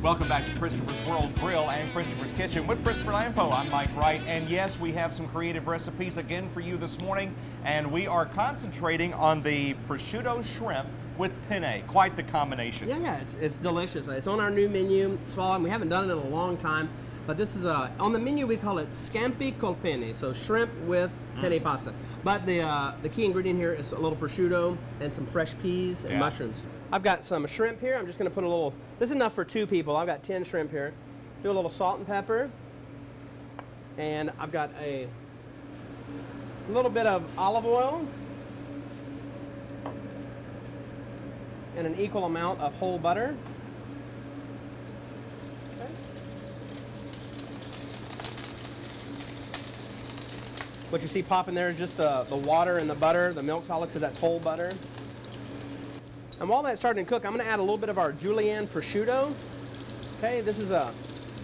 Welcome back to Christopher's World Grill and Christopher's Kitchen with Christopher Lampo. I'm Mike Wright, and yes, we have some creative recipes again for you this morning, and we are concentrating on the prosciutto shrimp with penne. Quite the combination. Yeah, it's delicious. It's on our new menu. It's fallen. We haven't done it in a long time, but this is on the menu. We call it scampi col penne, so shrimp with penne pasta. But the key ingredient here is a little prosciutto and some fresh peas and mushrooms. I've got some shrimp here. I'm just going to put a little. This is enough for 2 people. I've got 10 shrimp here. Do a little salt and pepper, and I've got a little bit of olive oil and an equal amount of whole butter. Okay. What you see popping there is just the water and the butter, the milk solid, because that's whole butter. And while that's starting to cook, I'm going to add a little bit of our julienne prosciutto. Okay, this is an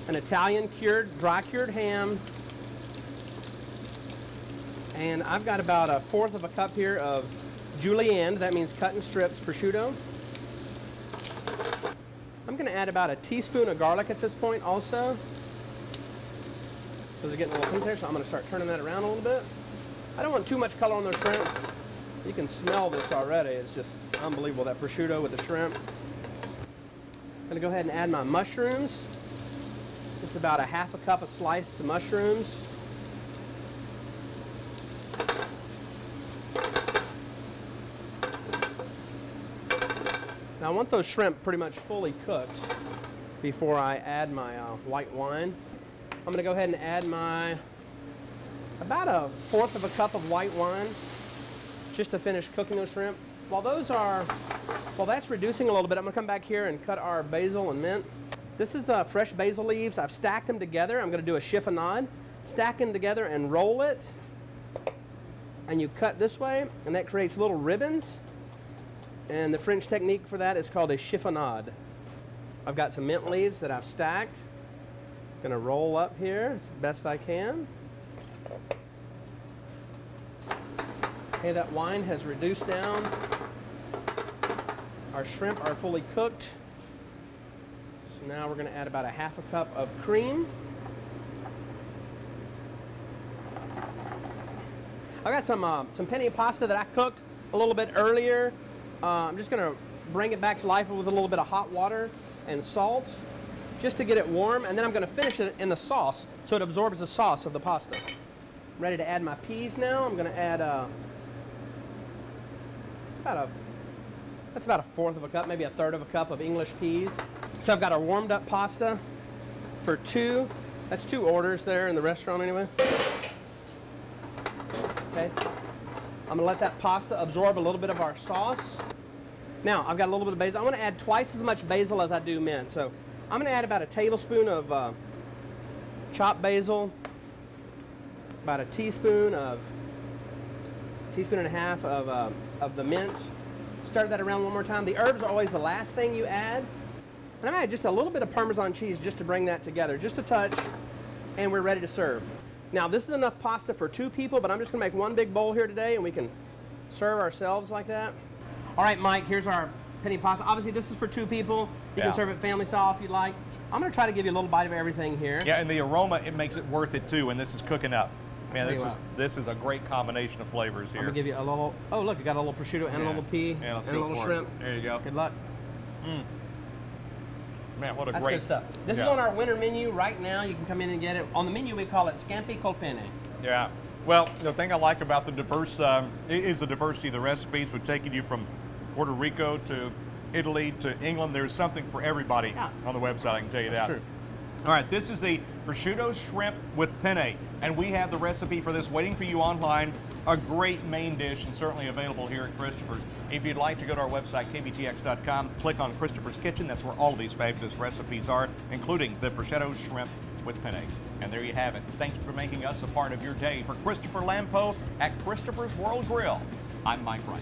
Italian dry cured ham. And I've got about 1/4 of a cup here of julienne, that means cut in strips, prosciutto. I'm going to add about a teaspoon of garlic at this point also. Those are getting a little pink there, so I'm going to start turning that around a little bit. I don't want too much color on those shrimp. You can smell this already. It's just unbelievable, that prosciutto with the shrimp. I'm going to go ahead and add my mushrooms. Just about 1/2 cup of sliced mushrooms. Now I want those shrimp pretty much fully cooked before I add my white wine. I'm going to go ahead and add about 1/4 of a cup of white wine just to finish cooking those shrimp. While that's reducing a little bit, I'm going to come back here and cut our basil and mint. This is fresh basil leaves. I've stacked them together. I'm going to do a chiffonade. Stack them together and roll it. And you cut this way, and that creates little ribbons. And the French technique for that is called a chiffonade. I've got some mint leaves that I've stacked. I'm going to roll up here as best I can. Okay, that wine has reduced down. Our shrimp are fully cooked. So now we're going to add about 1/2 cup of cream. I've got some penne pasta that I cooked a little bit earlier. I'm just going to bring it back to life with a little bit of hot water and salt just to get it warm, and then I'm going to finish it in the sauce so it absorbs the sauce of the pasta. I'm ready to add my peas now. I'm going to add that's about 1/4 of a cup, maybe 1/3 of a cup of English peas. So I've got our warmed up pasta for 2. That's 2 orders there in the restaurant anyway. Okay. I'm going to let that pasta absorb a little bit of our sauce. Now, I've got a little bit of basil. I want to add twice as much basil as I do mint. So I'm going to add about a tablespoon of chopped basil, about a teaspoon and a half of the mint. Stir that around one more time. The herbs are always the last thing you add. And I'm going to add just a little bit of Parmesan cheese just to bring that together, just a touch, and we're ready to serve. Now, this is enough pasta for 2 people, but I'm just going to make one big bowl here today, and we can serve ourselves like that. All right, Mike, here's our penne pasta. Obviously, this is for 2 people. You can serve it family style if you'd like. I'm going to try to give you a little bite of everything here. Yeah, and the aroma, it makes it worth it, too, when this is cooking up. Man, this is a great combination of flavors here. I'm going to give you a little, oh, look, you got a little prosciutto and a little pea and a little shrimp. There you go. Good luck. Man, what a That's great... good stuff. This is on our winter menu right now. You can come in and get it. On the menu, we call it scampi col penne. Yeah. Well, the thing I like about the is the diversity of the recipes. We're taking you from Puerto Rico to Italy to England. There's something for everybody on the website, I can tell you that. True. All right, this is the prosciutto shrimp with penne, and we have the recipe for this waiting for you online. A great main dish and certainly available here at Christopher's. If you'd like to go to our website, kbtx.com, click on Christopher's Kitchen. That's where all of these fabulous recipes are, including the prosciutto shrimp with penne. And there you have it. Thank you for making us a part of your day. For Christopher Lampo at Christopher's World Grill, I'm Mike Wright.